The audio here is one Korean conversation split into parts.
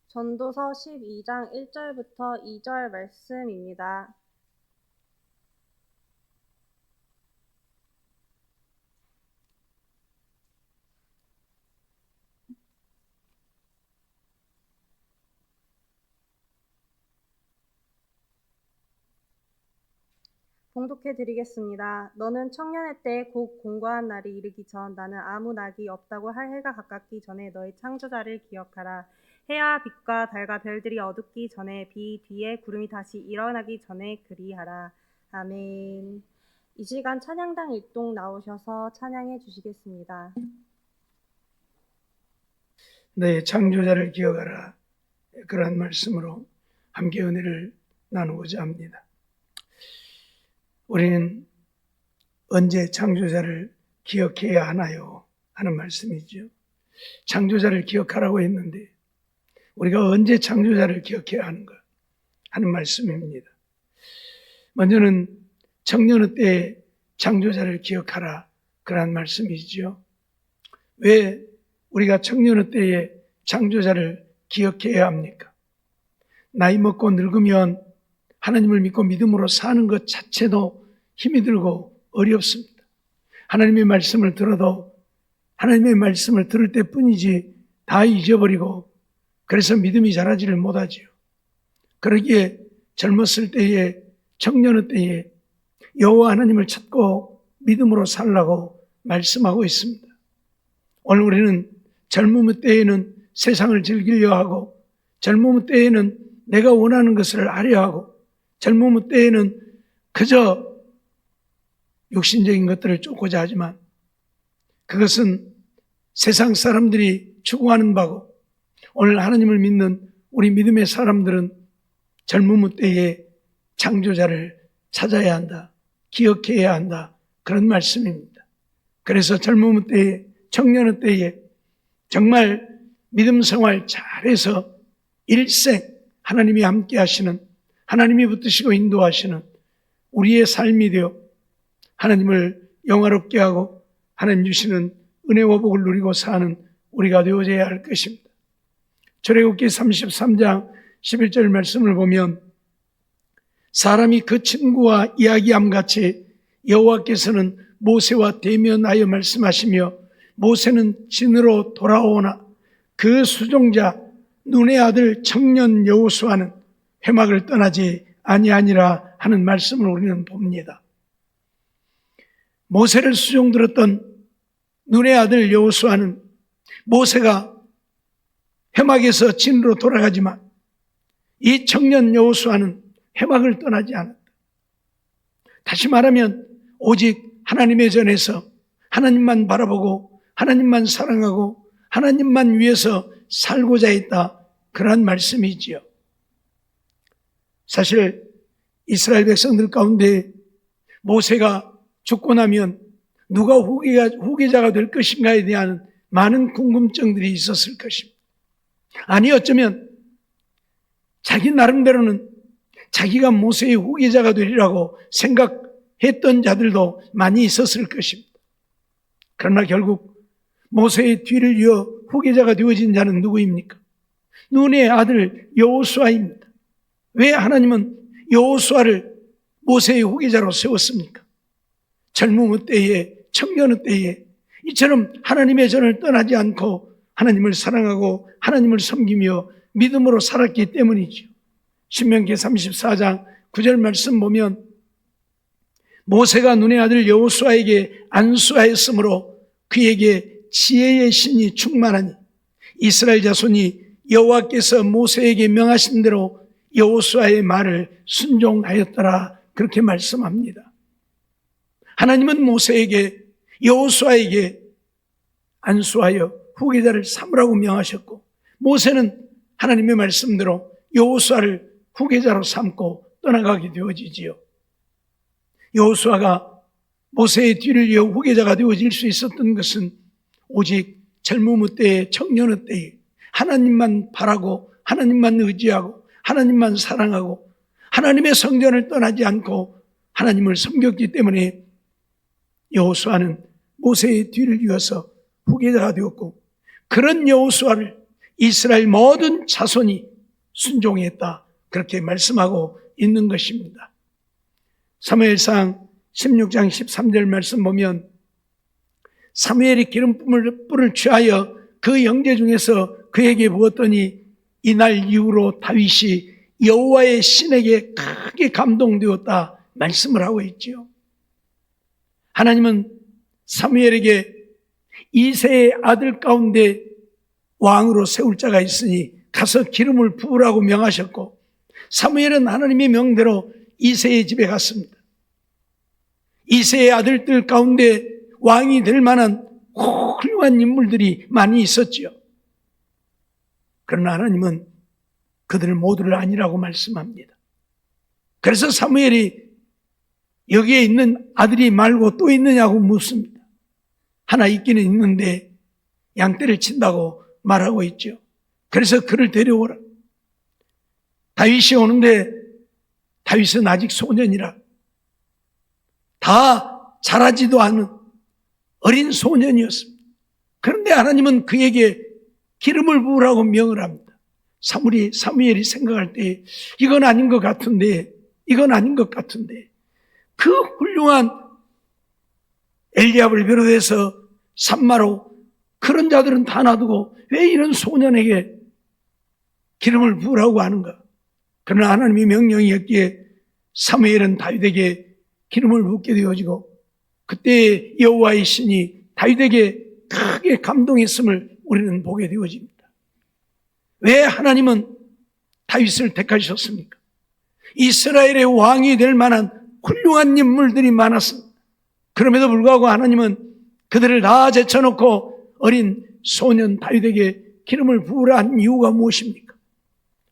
전도서 12장 1절부터 2절 말씀입니다. 봉독해 드리겠습니다. 너는 청년의 때에 곧 공고한 날이 이르기 전 나는 아무 낙이 없다고 할 해가 가깝기 전에 너의 창조자를 기억하라. 해와 빛과 달과 별들이 어둡기 전에 비 뒤에 구름이 다시 일어나기 전에 그리하라. 아멘. 이 시간 찬양당 일동 나오셔서 찬양해 주시겠습니다. 너의 창조자를 기억하라. 그러한 말씀으로 함께 은혜를 나누고자 합니다. 우리는 언제 창조자를 기억해야 하나요? 하는 말씀이죠. 창조자를 기억하라고 했는데 우리가 언제 창조자를 기억해야 하는가 하는 말씀입니다. 먼저는 청년의 때에 창조자를 기억하라, 그러한 말씀이죠. 왜 우리가 청년의 때에 창조자를 기억해야 합니까? 나이 먹고 늙으면 하나님을 믿고 믿음으로 사는 것 자체도 힘이 들고 어렵습니다. 하나님의 말씀을 들어도 하나님의 말씀을 들을 때뿐이지 다 잊어버리고 그래서 믿음이 자라지를 못하지요. 그러기에 젊었을 때에, 청년의 때에 여호와 하나님을 찾고 믿음으로 살라고 말씀하고 있습니다. 오늘 우리는 젊음의 때에는 세상을 즐기려 하고, 젊음의 때에는 내가 원하는 것을 하려 하고, 젊음의 때에는 그저 육신적인 것들을 쫓고자 하지만 그것은 세상 사람들이 추구하는 바고, 오늘 하나님을 믿는 우리 믿음의 사람들은 젊음의 때에 창조자를 찾아야 한다, 기억해야 한다, 그런 말씀입니다. 그래서 젊음의 때에, 청년의 때에 정말 믿음 생활 잘해서 일생 하나님이 함께 하시는, 하나님이 붙드시고 인도하시는 우리의 삶이 되어 하나님을 영화롭게 하고 하나님 주시는 은혜와 복을 누리고 사는 우리가 되어져야 할 것입니다. 출애굽기 33장 11절 말씀을 보면 사람이 그 친구와 이야기함 같이 여호와께서는 모세와 대면하여 말씀하시며 모세는 진으로 돌아오나 그 수종자 눈의 아들 청년 여호수아는 회막을 떠나지 아니하니라 하는 말씀을 우리는 봅니다. 모세를 수종들었던 눈의 아들 여호수아는 모세가 회막에서 진으로 돌아가지만 이 청년 여호수아는 회막을 떠나지 않았다. 다시 말하면 오직 하나님의 전에서 하나님만 바라보고 하나님만 사랑하고 하나님만 위해서 살고자 했다, 그러한 말씀이지요. 사실 이스라엘 백성들 가운데 모세가 죽고 나면 누가 후계자가 될 것인가에 대한 많은 궁금증들이 있었을 것입니다. 아니 어쩌면 자기 나름대로는 자기가 모세의 후계자가 되리라고 생각했던 자들도 많이 있었을 것입니다. 그러나 결국 모세의 뒤를 이어 후계자가 되어진 자는 누구입니까? 눈의 아들 여호수아입니다. 왜 하나님은 여호수아를 모세의 후계자로 세웠습니까? 젊음의 때에, 청년의 때에 이처럼 하나님의 전을 떠나지 않고 하나님을 사랑하고 하나님을 섬기며 믿음으로 살았기 때문이죠. 신명기 34장 9절 말씀 보면 모세가 눈의 아들 여호수아에게 안수하였으므로 그에게 지혜의 신이 충만하니 이스라엘 자손이 여호와께서 모세에게 명하신 대로 여호수아의 말을 순종하였더라, 그렇게 말씀합니다. 하나님은 모세에게, 여호수아에게 안수하여 후계자를 삼으라고 명하셨고 모세는 하나님의 말씀대로 여호수아를 후계자로 삼고 떠나가게 되어지지요. 여호수아가 모세의 뒤를 이어 후계자가 되어질 수 있었던 것은 오직 젊음의 때에, 청년의 때에 하나님만 바라고 하나님만 의지하고 하나님만 사랑하고 하나님의 성전을 떠나지 않고 하나님을 섬겼기 때문에 여호수아는 모세의 뒤를 이어서 후계자가 되었고, 그런 여호수아를 이스라엘 모든 자손이 순종했다. 그렇게 말씀하고 있는 것입니다. 사무엘상 16장 13절 말씀 보면 사무엘이 기름불을 취하여 그 형제 중에서 그에게 부었더니 이날 이후로 다윗이 여호와의 신에게 크게 감동되었다 말씀을 하고 있지요. 하나님은 사무엘에게 이새의 아들 가운데 왕으로 세울 자가 있으니 가서 기름을 부으라고 명하셨고, 사무엘은 하나님의 명대로 이새의 집에 갔습니다. 이새의 아들들 가운데 왕이 될 만한 훌륭한 인물들이 많이 있었지요. 그러나 하나님은 그들 모두를 아니라고 말씀합니다. 그래서 사무엘이 여기에 있는 아들이 말고 또 있느냐고 묻습니다. 하나 있기는 있는데 양떼를 친다고 말하고 있죠. 그래서 그를 데려오라. 다윗이 오는데 다윗은 아직 소년이라 다 자라지도 않은 어린 소년이었습니다. 그런데 하나님은 그에게 기름을 부으라고 명을 합니다. 사무엘이 생각할 때 이건 아닌 것 같은데 그 훌륭한 엘리압을 비롯해서 삼마로 그런 자들은 다 놔두고 왜 이런 소년에게 기름을 부으라고 하는가? 그러나 하나님의 명령이었기에 사무엘은 다윗에게 기름을 붓게 되어지고 그때 여호와의 신이 다윗에게 크게 감동했음을 우리는 보게 되어집니다. 왜 하나님은 다윗을 택하셨습니까? 이스라엘의 왕이 될 만한 훌륭한 인물들이 많았습니다. 그럼에도 불구하고 하나님은 그들을 다 제쳐놓고 어린 소년 다윗에게 기름을 부으라 한 이유가 무엇입니까?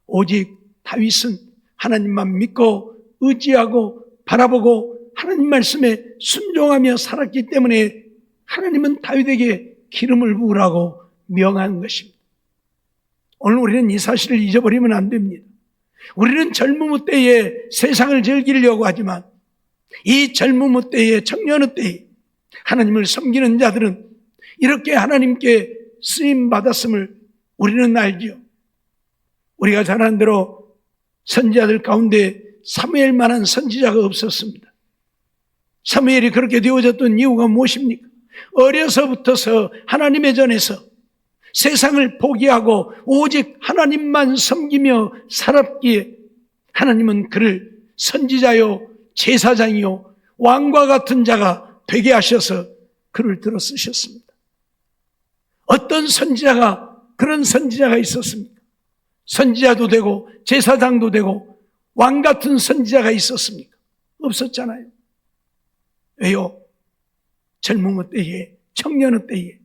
오직 다윗은 하나님만 믿고 의지하고 바라보고 하나님 말씀에 순종하며 살았기 때문에 하나님은 다윗에게 기름을 부으라고 명한 것입니다. 오늘 우리는 이 사실을 잊어버리면 안 됩니다. 우리는 젊음의 때에 세상을 즐기려고 하지만 이 젊음의 때에 청년의 때에 하나님을 섬기는 자들은 이렇게 하나님께 쓰임 받았음을 우리는 알지요. 우리가 잘 아는 대로 선지자들 가운데 사무엘만한 선지자가 없었습니다. 사무엘이 그렇게 되어졌던 이유가 무엇입니까? 어려서부터서 하나님의 전에서 세상을 포기하고 오직 하나님만 섬기며 살았기에 하나님은 그를 선지자요 제사장이요 왕과 같은 자가 되게 하셔서 그를 들어 쓰셨습니다. 어떤 선지자가 그런 선지자가 있었습니까? 선지자도 되고 제사장도 되고 왕 같은 선지자가 있었습니까? 없었잖아요. 왜요? 젊음의 때에 청년의 때에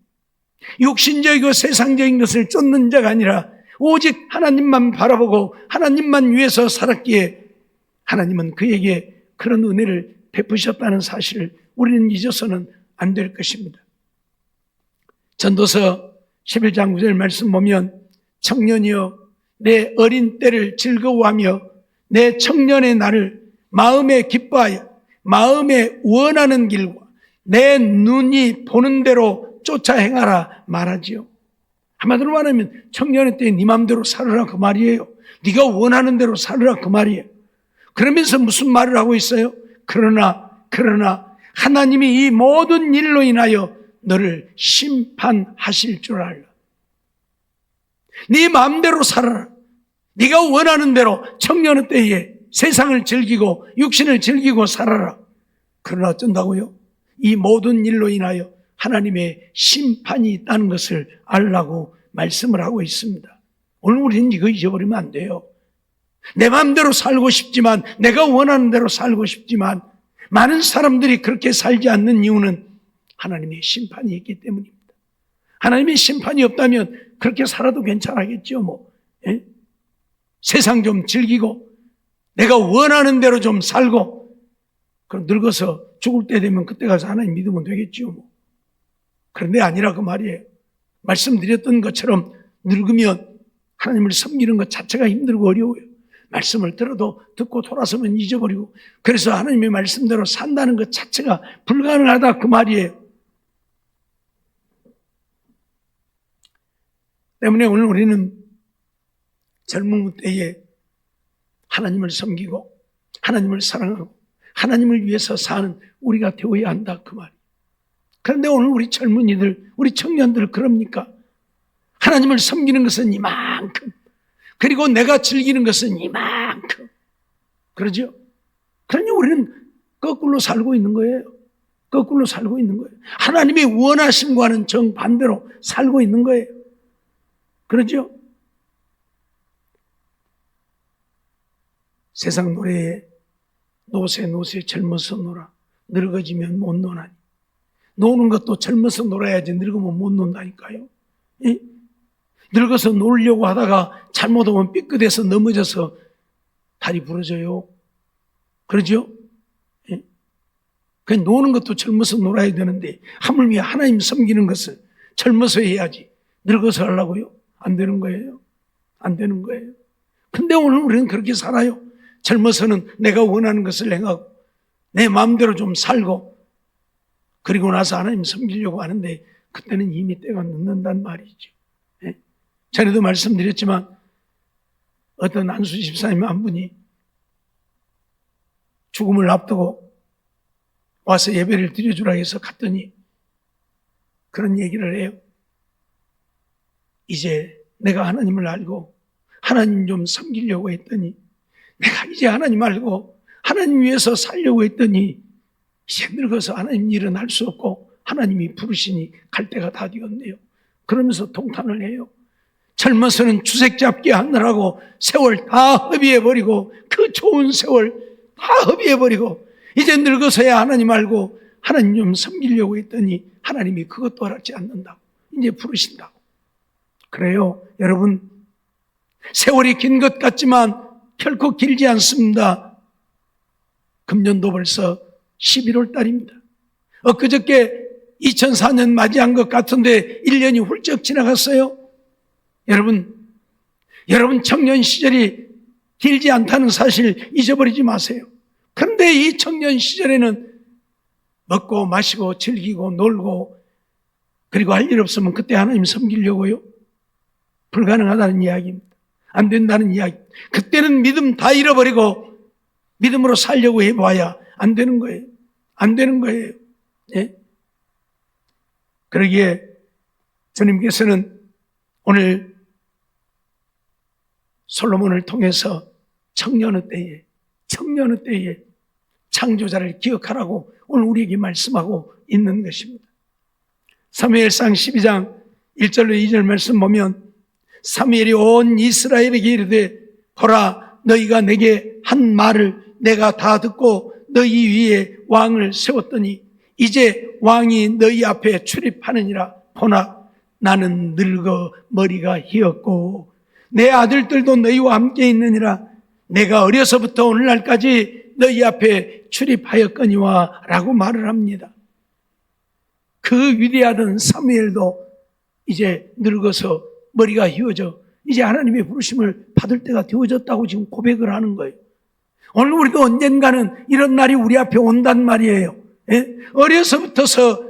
육신적이고 세상적인 것을 쫓는 자가 아니라 오직 하나님만 바라보고 하나님만 위해서 살았기에 하나님은 그에게 그런 은혜를 베푸셨다는 사실을 우리는 잊어서는 안 될 것입니다. 전도서 11장 9절 말씀 보면 청년이여 내 어린 때를 즐거워하며 내 청년의 날을 마음에 기뻐하여 마음에 원하는 길과 내 눈이 보는 대로 쫓아 행하라 말하지요. 한마디로 말하면 청년의 때 네 마음대로 살으라 그 말이에요. 네가 원하는 대로 살으라 그 말이에요. 그러면서 무슨 말을 하고 있어요? 그러나 하나님이 이 모든 일로 인하여 너를 심판하실 줄 알라. 네 마음대로 살아라. 네가 원하는 대로 청년의 때에 세상을 즐기고 육신을 즐기고 살아라. 그러나 어쩐다고요? 이 모든 일로 인하여 하나님의 심판이 있다는 것을 알라고 말씀을 하고 있습니다. 오늘 우리는 이거 잊어버리면 안 돼요. 내 마음대로 살고 싶지만 내가 원하는 대로 살고 싶지만 많은 사람들이 그렇게 살지 않는 이유는 하나님의 심판이 있기 때문입니다. 하나님의 심판이 없다면 그렇게 살아도 괜찮겠죠. 예? 세상 좀 즐기고 내가 원하는 대로 좀 살고 그럼 늙어서 죽을 때 되면 그때 가서 하나님 믿으면 되겠죠. 그런데 아니라 그 말이에요. 말씀드렸던 것처럼 늙으면 하나님을 섬기는 것 자체가 힘들고 어려워요. 말씀을 들어도 듣고 돌아서면 잊어버리고 그래서 하나님의 말씀대로 산다는 것 자체가 불가능하다 그 말이에요. 때문에 오늘 우리는 젊은 때에 하나님을 섬기고 하나님을 사랑하고 하나님을 위해서 사는 우리가 되어야 한다 그 말이에요. 그런데 오늘 우리 젊은이들, 우리 청년들 그럽니까? 하나님을 섬기는 것은 이만큼, 그리고 내가 즐기는 것은 이만큼. 그러죠? 그러니 우리는 거꾸로 살고 있는 거예요. 거꾸로 살고 있는 거예요. 하나님의 원하심과는 정반대로 살고 있는 거예요. 그러죠? 세상 노래에 노세 젊어서 놀아 늙어지면 못 노나니. 노는 것도 젊어서 놀아야지 늙으면 못 논다니까요. 예? 늙어서 놀려고 하다가 잘못하면 삐끗해서 넘어져서 다리 부러져요. 그러죠? 예? 그 노는 것도 젊어서 놀아야 되는데 하물며 하나님 섬기는 것을 젊어서 해야지 늙어서 하려고요? 안 되는 거예요. 안 되는 거예요. 근데 오늘 우리는 그렇게 살아요. 젊어서는 내가 원하는 것을 행하고 내 마음대로 좀 살고 그리고 나서 하나님 섬기려고 하는데 그때는 이미 때가 늦는단 말이죠. 예? 전에도 말씀드렸지만 어떤 안수 집사님 한 분이 죽음을 앞두고 와서 예배를 드려주라 해서 갔더니 그런 얘기를 해요. 이제 내가 하나님을 알고 하나님 좀 섬기려고 했더니 내가 이제 하나님 알고 하나님 위해서 살려고 했더니 이제 늙어서 하나님 일은 할 수 없고 하나님이 부르시니 갈 때가 다 되었네요. 그러면서 통탄을 해요. 젊어서는 주색 잡기 하느라고 세월 다 허비해버리고 그 좋은 세월 다 허비해버리고 이제 늙어서야 하나님 알고 하나님 좀 섬기려고 했더니 하나님이 그것도 허락지 않는다고 이제 부르신다고. 그래요 여러분, 세월이 긴 것 같지만 결코 길지 않습니다. 금년도 벌써 11월 달입니다. 엊그저께 2004년 맞이한 것 같은데 1년이 훌쩍 지나갔어요. 여러분 청년 시절이 길지 않다는 사실 잊어버리지 마세요. 그런데 이 청년 시절에는 먹고 마시고 즐기고 놀고 그리고 할 일 없으면 그때 하나님 섬기려고요? 불가능하다는 이야기입니다. 안 된다는 이야기. 그때는 믿음 다 잃어버리고 믿음으로 살려고 해봐야 안 되는 거예요. 안 되는 거예요. 예? 그러기에 주님께서는 오늘 솔로몬을 통해서 청년의 때에 창조자를 기억하라고 오늘 우리에게 말씀하고 있는 것입니다. 사무엘상 12장 1절로 2절 말씀 보면 사무엘이 온 이스라엘에게 이르되 보라 너희가 내게 한 말을 내가 다 듣고 너희 위에 왕을 세웠더니 이제 왕이 너희 앞에 출입하느니라. 보나 나는 늙어 머리가 희었고 내 아들들도 너희와 함께 있느니라. 내가 어려서부터 오늘날까지 너희 앞에 출입하였거니와 라고 말을 합니다. 그 위대하던 사무엘도 이제 늙어서 머리가 휘어져 이제 하나님의 부르심을 받을 때가 되어졌다고 지금 고백을 하는 거예요. 오늘 우리도 언젠가는 이런 날이 우리 앞에 온단 말이에요. 예? 어려서부터서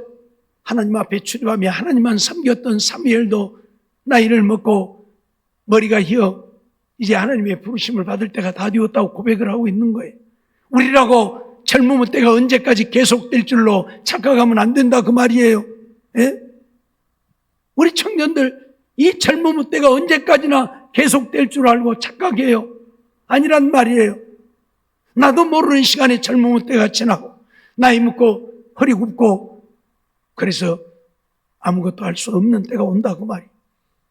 하나님 앞에 출입하며 하나님만 섬겼던 사무엘도 나이를 먹고 머리가 휘어 이제 하나님의 부르심을 받을 때가 다 되었다고 고백을 하고 있는 거예요. 우리라고 젊음의 때가 언제까지 계속될 줄로 착각하면 안 된다 그 말이에요. 예? 우리 청년들 이 젊음의 때가 언제까지나 계속될 줄 알고 착각해요. 아니란 말이에요. 나도 모르는 시간에 젊음의 때가 지나고 나이 먹고 허리 굽고 그래서 아무것도 할 수 없는 때가 온다 그 말이에요.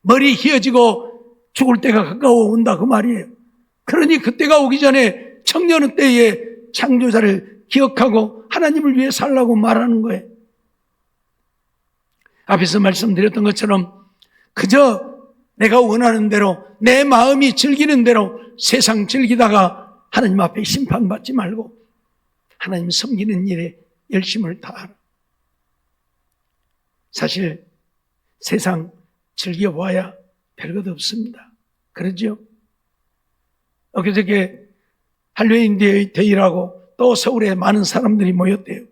머리 휘어지고 죽을 때가 가까워 온다 그 말이에요. 그러니 그때가 오기 전에 청년의 때에 창조자를 기억하고 하나님을 위해 살라고 말하는 거예요. 앞에서 말씀드렸던 것처럼 그저 내가 원하는 대로 내 마음이 즐기는 대로 세상 즐기다가 하나님 앞에 심판받지 말고 하나님 섬기는 일에 열심을 다하라. 사실 세상 즐겨봐야 별것 없습니다. 그러죠? 엊그저께 할로윈 데이라고 또 서울에 많은 사람들이 모였대요.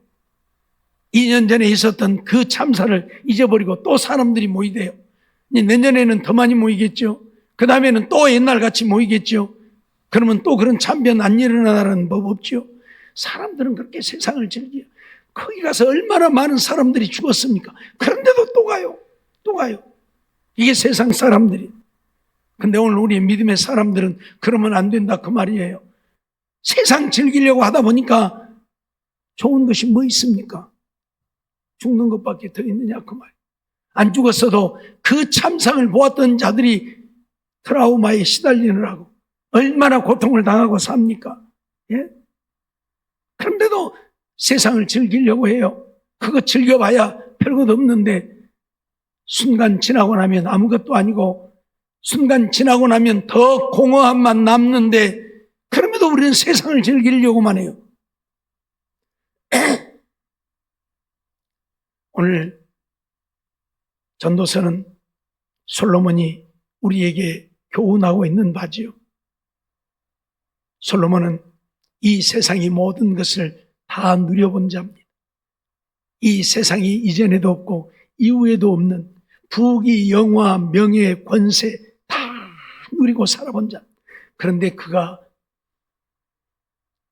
2년 전에 있었던 그 참사를 잊어버리고 또 사람들이 모이대요. 내년에는 더 많이 모이겠죠. 그 다음에는 또 옛날같이 모이겠죠. 그러면 또 그런 참변 안 일어나라는 법 없죠. 사람들은 그렇게 세상을 즐겨요. 거기 가서 얼마나 많은 사람들이 죽었습니까? 그런데도 또 가요. 또 가요. 이게 세상 사람들이. 근데 오늘 우리의 믿음의 사람들은 그러면 안 된다 그 말이에요. 세상 즐기려고 하다 보니까 좋은 것이 뭐 있습니까? 죽는 것밖에 더 있느냐 그 말. 안 죽었어도 그 참상을 보았던 자들이 트라우마에 시달리느라고 얼마나 고통을 당하고 삽니까? 예? 그런데도 세상을 즐기려고 해요. 그거 즐겨봐야 별것 없는데 순간 지나고 나면 아무것도 아니고 순간 지나고 나면 더 공허함만 남는데 그럼에도 우리는 세상을 즐기려고만 해요. 오늘 전도서는 솔로몬이 우리에게 교훈하고 있는 바지요. 솔로몬은 이 세상의 모든 것을 다 누려본 자입니다. 이 세상이 이전에도 없고 이후에도 없는 부귀, 영화, 명예, 권세 다 누리고 살아본 자. 그런데 그가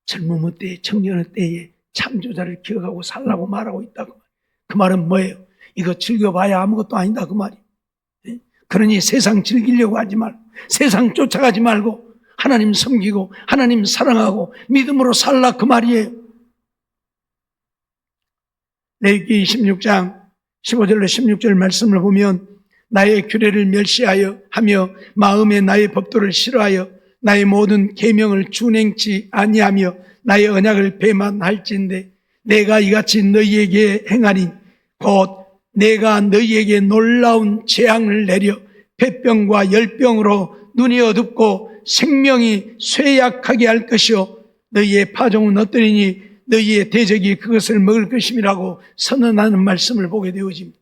젊음의 때에, 청년의 때에 창조자를 기억하고 살라고 말하고 있다고. 그 말은 뭐예요? 이거 즐겨봐야 아무것도 아니다 그 말이에요. 그러니 세상 즐기려고 하지 말고 세상 쫓아가지 말고 하나님 섬기고 하나님 사랑하고 믿음으로 살라 그 말이에요. 레위기 26장 15절로 16절 말씀을 보면 나의 규례를 멸시하여 하며 마음에 나의 법도를 싫어하여 나의 모든 계명을 준행치 아니하며 나의 언약을 배반할진대 내가 이같이 너희에게 행하니 곧 내가 너희에게 놀라운 재앙을 내려 폐병과 열병으로 눈이 어둡고 생명이 쇠약하게 할 것이요 너희의 파종은 어떠리니 너희의 대적이 그것을 먹을 것임이라고 선언하는 말씀을 보게 되어집니다.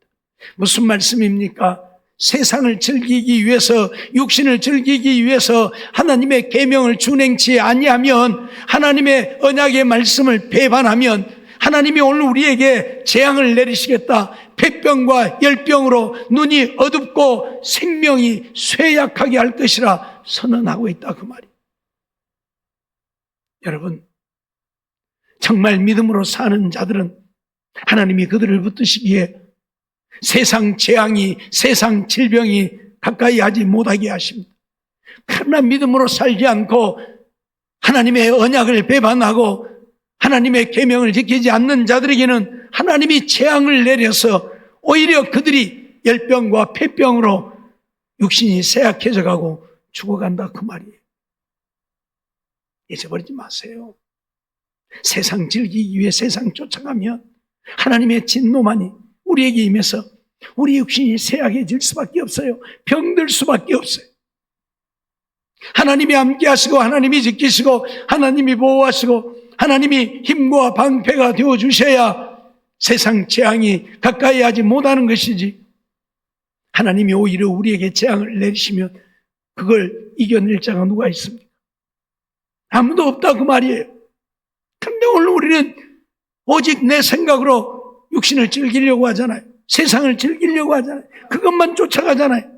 무슨 말씀입니까? 세상을 즐기기 위해서 육신을 즐기기 위해서 하나님의 계명을 준행치 아니하면 하나님의 언약의 말씀을 배반하면 하나님이 오늘 우리에게 재앙을 내리시겠다. 폐병과 열병으로 눈이 어둡고 생명이 쇠약하게 할 것이라 선언하고 있다 그 말이에요. 여러분 정말 믿음으로 사는 자들은 하나님이 그들을 붙드시기에 세상 재앙이 세상 질병이 가까이 하지 못하게 하십니다. 그러나 믿음으로 살지 않고 하나님의 언약을 배반하고 하나님의 계명을 지키지 않는 자들에게는 하나님이 재앙을 내려서 오히려 그들이 열병과 폐병으로 육신이 쇠약해져 가고 죽어간다 그 말이에요. 잊어버리지 마세요. 세상 즐기기 위해 세상 쫓아가면 하나님의 진노만이 우리에게 임해서 우리 육신이 쇠약해질 수밖에 없어요. 병들 수밖에 없어요. 하나님이 함께 하시고 하나님이 지키시고 하나님이 보호하시고 하나님이 힘과 방패가 되어주셔야 세상 재앙이 가까이 하지 못하는 것이지 하나님이 오히려 우리에게 재앙을 내리시면 그걸 이겨낼 자가 누가 있습니까? 아무도 없다 그 말이에요. 그런데 오늘 우리는 오직 내 생각으로 육신을 즐기려고 하잖아요. 세상을 즐기려고 하잖아요. 그것만 쫓아가잖아요.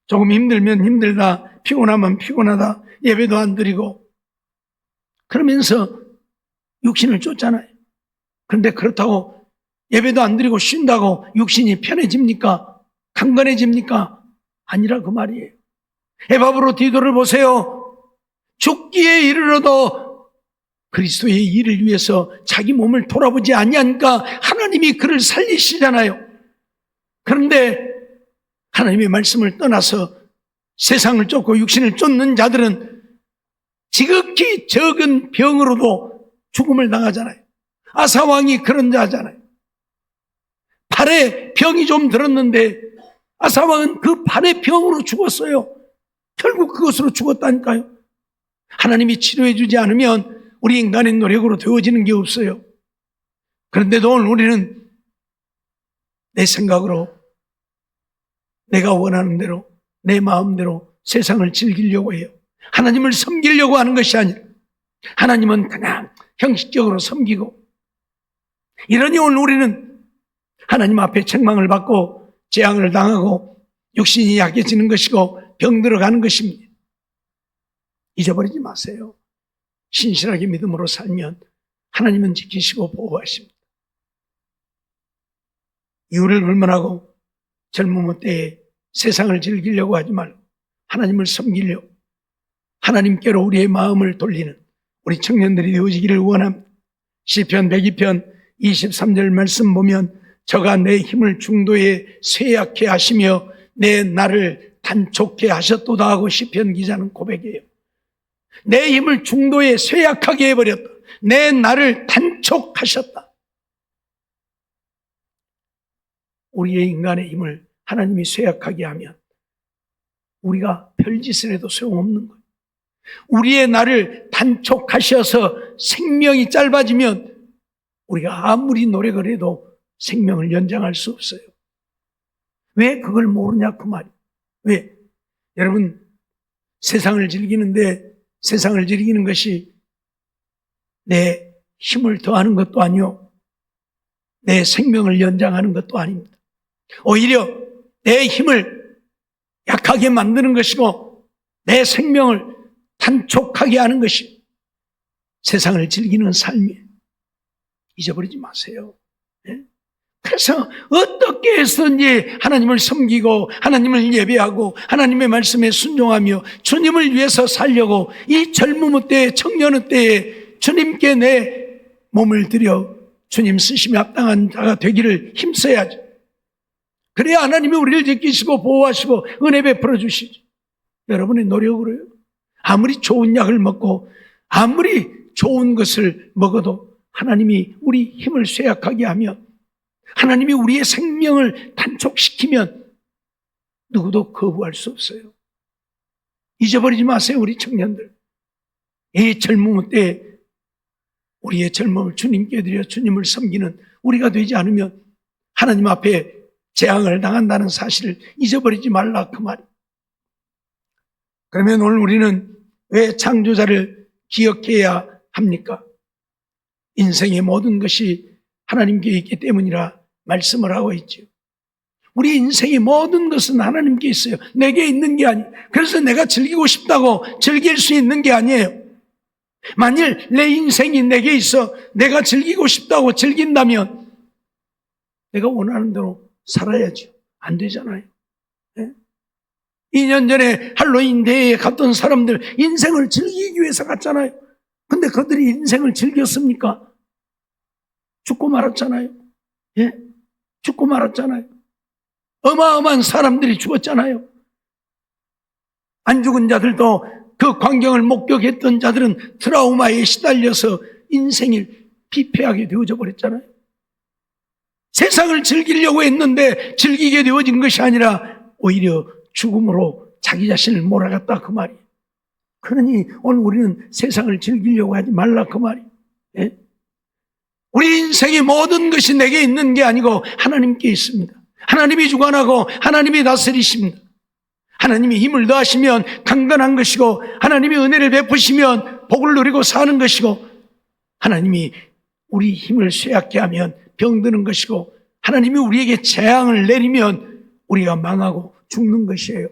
조금 힘들면 힘들다, 피곤하면 피곤하다, 예배도 안 드리고 그러면서 육신을 쫓잖아요. 그런데 그렇다고 예배도 안 드리고 쉰다고 육신이 편해집니까? 강건해집니까? 아니라 그 말이에요. 에바브로 디도를 보세요. 죽기에 이르러도 그리스도의 일을 위해서 자기 몸을 돌아보지 아니하니까 하나님이 그를 살리시잖아요. 그런데 하나님의 말씀을 떠나서 세상을 쫓고 육신을 쫓는 자들은 지극히 적은 병으로도 죽음을 당하잖아요. 아사왕이 그런 자잖아요. 발에 병이 좀 들었는데 아사왕은 그 발의 병으로 죽었어요. 결국 그것으로 죽었다니까요. 하나님이 치료해 주지 않으면 우리 인간의 노력으로 되어지는 게 없어요. 그런데도 오늘 우리는 내 생각으로 내가 원하는 대로 내 마음대로 세상을 즐기려고 해요. 하나님을 섬기려고 하는 것이 아니라 하나님은 그냥 형식적으로 섬기고 이러니 오늘 우리는 하나님 앞에 책망을 받고 재앙을 당하고 육신이 약해지는 것이고 병들어가는 것입니다. 잊어버리지 마세요. 신실하게 믿음으로 살면 하나님은 지키시고 보호하십니다. 이유를 불문하고 젊은 때에 세상을 즐기려고 하지 말고 하나님을 섬기려고 하나님께로 우리의 마음을 돌리는 우리 청년들이 되어지기를 원합니다. 시편 102편 23절 말씀 보면 저가 내 힘을 중도에 쇠약해 하시며 내 날을 단촉해 하셨도다 하고 시편 기자는 고백해요. 내 힘을 중도에 쇠약하게 해버렸다. 내 날을 단촉하셨다. 우리의 인간의 힘을 하나님이 쇠약하게 하면 우리가 별짓을 해도 소용없는 거예요. 우리의 날을 단촉하셔서 생명이 짧아지면 우리가 아무리 노력을 해도 생명을 연장할 수 없어요. 왜 그걸 모르냐 그 말이에요. 왜? 여러분, 세상을 즐기는데 세상을 즐기는 것이 내 힘을 더하는 것도 아니요, 내 생명을 연장하는 것도 아닙니다. 오히려 내 힘을 약하게 만드는 것이고 내 생명을 단촉하게 하는 것이 세상을 즐기는 삶이에요. 잊어버리지 마세요. 그래서 어떻게 해서든지 하나님을 섬기고 하나님을 예배하고 하나님의 말씀에 순종하며 주님을 위해서 살려고 이 젊은 때에 청년의 때에 주님께 내 몸을 들여 주님 쓰심에 합당한 자가 되기를 힘써야죠. 그래야 하나님이 우리를 지키시고 보호하시고 은혜 베풀어 주시죠. 여러분의 노력으로요. 아무리 좋은 약을 먹고 아무리 좋은 것을 먹어도 하나님이 우리 힘을 쇠약하게 하면, 하나님이 우리의 생명을 단촉시키면 누구도 거부할 수 없어요. 잊어버리지 마세요, 우리 청년들. 이 젊음 때 우리의 젊음을 주님께 드려 주님을 섬기는 우리가 되지 않으면 하나님 앞에 재앙을 당한다는 사실을 잊어버리지 말라 그 말이에요. 그러면 오늘 우리는 왜 창조자를 기억해야 합니까? 인생의 모든 것이 하나님께 있기 때문이라 말씀을 하고 있죠. 우리 인생의 모든 것은 하나님께 있어요. 내게 있는 게 아니에요. 그래서 내가 즐기고 싶다고 즐길 수 있는 게 아니에요. 만일 내 인생이 내게 있어 내가 즐기고 싶다고 즐긴다면 내가 원하는 대로 살아야죠. 안 되잖아요. 2년 전에 할로윈 대회에 갔던 사람들 인생을 즐기기 위해서 갔잖아요. 근데 그들이 인생을 즐겼습니까? 죽고 말았잖아요. 예? 죽고 말았잖아요. 어마어마한 사람들이 죽었잖아요. 안 죽은 자들도 그 광경을 목격했던 자들은 트라우마에 시달려서 인생을 피폐하게 되어져 버렸잖아요. 세상을 즐기려고 했는데 즐기게 되어진 것이 아니라 오히려 죽음으로 자기 자신을 몰아갔다 그 말이에요. 그러니 오늘 우리는 세상을 즐기려고 하지 말라 그 말이에요. 예? 우리 인생의 모든 것이 내게 있는 게 아니고 하나님께 있습니다. 하나님이 주관하고 하나님이 다스리십니다. 하나님이 힘을 더하시면 강건한 것이고 하나님이 은혜를 베푸시면 복을 누리고 사는 것이고 하나님이 우리 힘을 쇠약게 하면 병드는 것이고 하나님이 우리에게 재앙을 내리면 우리가 망하고 죽는 것이에요.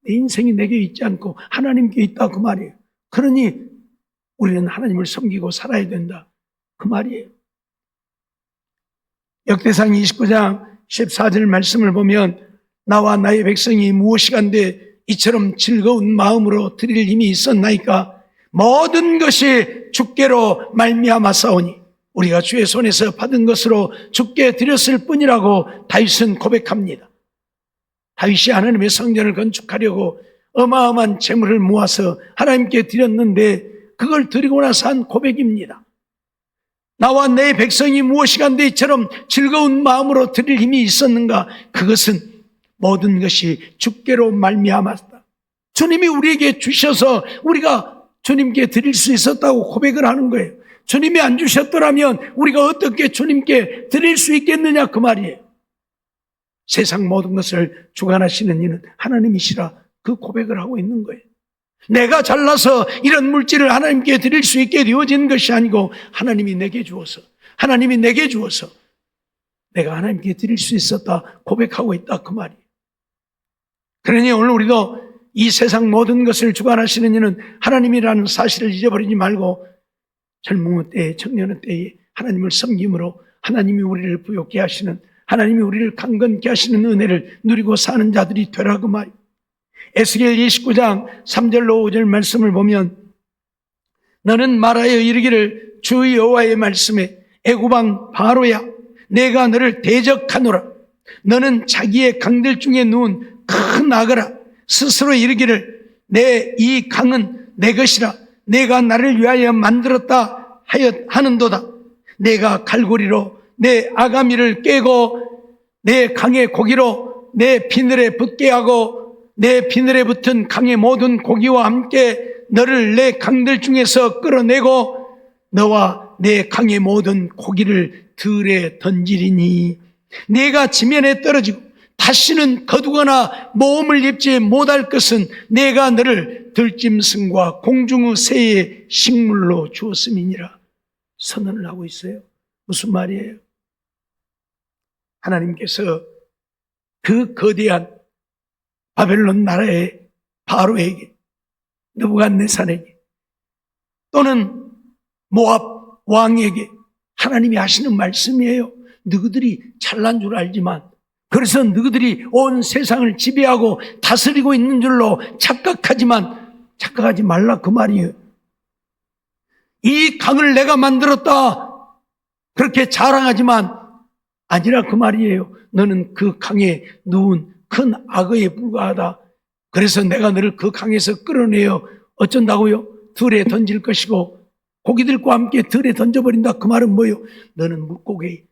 내 인생이 내게 있지 않고 하나님께 있다 그 말이에요. 그러니 우리는 하나님을 섬기고 살아야 된다 그 말이에요. 역대상 29장 14절 말씀을 보면 나와 나의 백성이 무엇이간데 이처럼 즐거운 마음으로 드릴 힘이 있었나이까 모든 것이 주께로 말미암았사오니 우리가 주의 손에서 받은 것으로 주께 드렸을 뿐이라고 다윗은 고백합니다. 다윗이 하나님의 성전을 건축하려고 어마어마한 재물을 모아서 하나님께 드렸는데 그걸 드리고 나서 한 고백입니다. 나와 내 백성이 무엇이간데 이처럼 즐거운 마음으로 드릴 힘이 있었는가? 그것은 모든 것이 주께로 말미암았다. 주님이 우리에게 주셔서 우리가 주님께 드릴 수 있었다고 고백을 하는 거예요. 주님이 안 주셨더라면 우리가 어떻게 주님께 드릴 수 있겠느냐 그 말이에요. 세상 모든 것을 주관하시는 이는 하나님이시라 그 고백을 하고 있는 거예요. 내가 잘나서 이런 물질을 하나님께 드릴 수 있게 되어진 것이 아니고 하나님이 내게 주어서 내가 하나님께 드릴 수 있었다 고백하고 있다 그 말이에요. 그러니 오늘 우리도 이 세상 모든 것을 주관하시는 이는 하나님이라는 사실을 잊어버리지 말고 젊은 때에 청년의 때에 하나님을 섬김으로 하나님이 우리를 부욕케 하시는, 하나님이 우리를 강건케 하시는 은혜를 누리고 사는 자들이 되라 그 말이에요. 에스겔 29장 3절로 5절 말씀을 보면 너는 말하여 이르기를 주 여호와의 말씀에 애굽왕 바로야 내가 너를 대적하노라. 너는 자기의 강들 중에 누운 큰 악어라. 스스로 이르기를 내 이 강은 내 것이라. 내가 나를 위하여 만들었다 하는도다. 내가 갈고리로 내 아가미를 깨고 내 강의 고기로 내 비늘에 붙게 하고 내 비늘에 붙은 강의 모든 고기와 함께 너를 내 강들 중에서 끌어내고 너와 내 강의 모든 고기를 들에 던지리니 내가 지면에 떨어지고 다시는 거두거나 모험을 입지 못할 것은 내가 너를 들짐승과 공중의 새의 식물로 주었음이니라. 선언을 하고 있어요. 무슨 말이에요? 하나님께서 그 거대한 바벨론 나라의 바로에게, 느부갓네살에게 또는 모압 왕에게 하나님이 하시는 말씀이에요. 너희들이 잘난 줄 알지만 그래서 너희들이 온 세상을 지배하고 다스리고 있는 줄로 착각하지만 착각하지 말라 그 말이에요. 이 강을 내가 만들었다 그렇게 자랑하지만 아니라 그 말이에요. 너는 그 강에 누운 큰 악어에 불과하다. 그래서 내가 너를 그 강에서 끌어내어 어쩐다고요? 들에 던질 것이고 고기들과 함께 들에 던져버린다. 그 말은 뭐예요? 너는 물고기,